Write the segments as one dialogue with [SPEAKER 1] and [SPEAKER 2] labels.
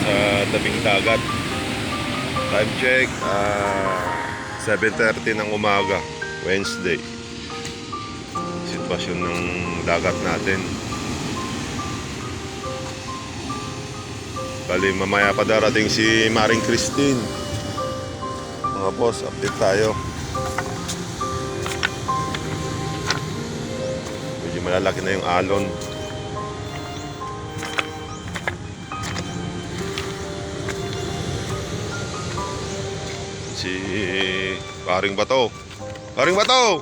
[SPEAKER 1] sa tabing dagat. Time check, 7:30 ng umaga, Wednesday. Sitwasyon ng dagat natin. Bali, mamaya pa darating si Maring Christine. Mga boss, update tayo. Medyo malalaki na yung alon. Si Paring Bato. Paring Bato!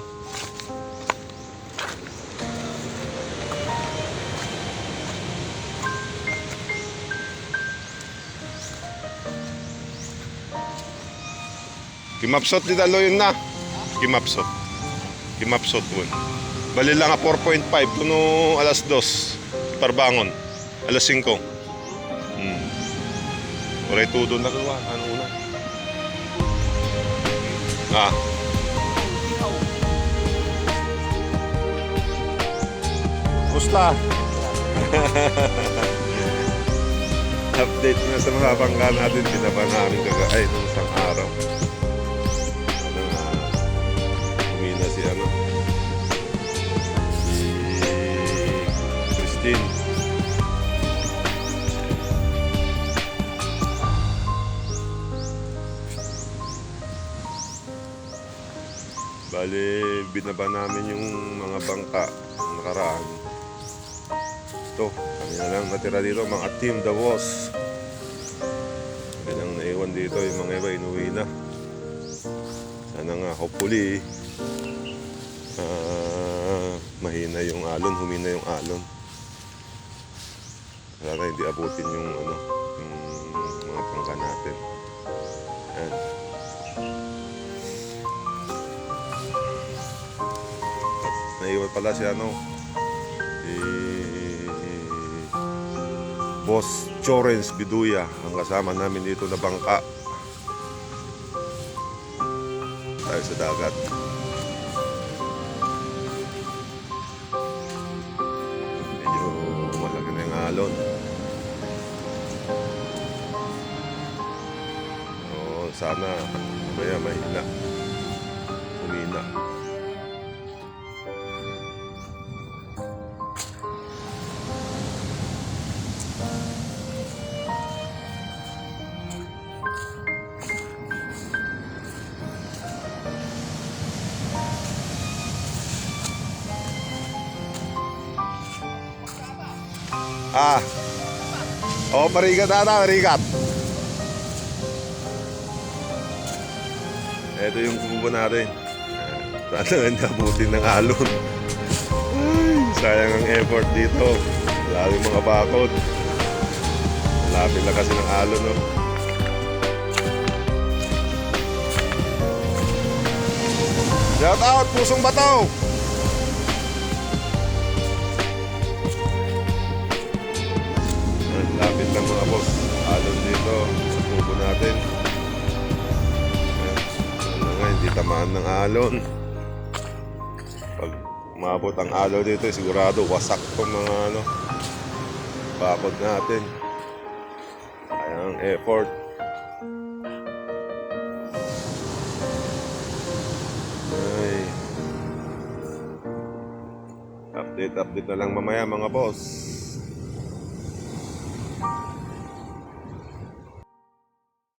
[SPEAKER 1] Kimapsot di dalo yun na. Kimapsot. Kimapsot yun. Bali lang nga 4.5 kuno alas 2. Parbangon. Alas 5. Oray tudo na kawa. Ano una? Musta? Update na sa mga bangka natin. Binaba namin kagaay nung isang araw. Humina si Christine. Bali, binaba namin yung mga bangka nakaraan. Ito, kami na lang natira dito, mga team Davos. Kami lang naiwan dito, yung mga iba inuwi na. Sana nga, hopefully, mahina yung alon, humina yung alon. Sana hindi abutin yung mga bangka natin. Ayan. Naiwan pala si Boss Chorens Biduya, ang kasama namin dito na bangka. Tayo sa dagat. Medyo malaki na yung alon. Sana maya mahina. Humina. Marigat ata, marigat. Ito yung kubo natin. Sana hindi abutin ng alon. Ay, sayang ang effort dito. Lalo yung mga bakod. Lapit lang kasi ng alon, no? Shout out, Pusong Bato! Lapit lang mga boss, alon dito sa kubo natin. Hindi tamaan ng alon. Pag umabot ang alon dito, sigurado wasak itong mga bakod natin. Kaya ang effort. Update na lang mamaya mga boss.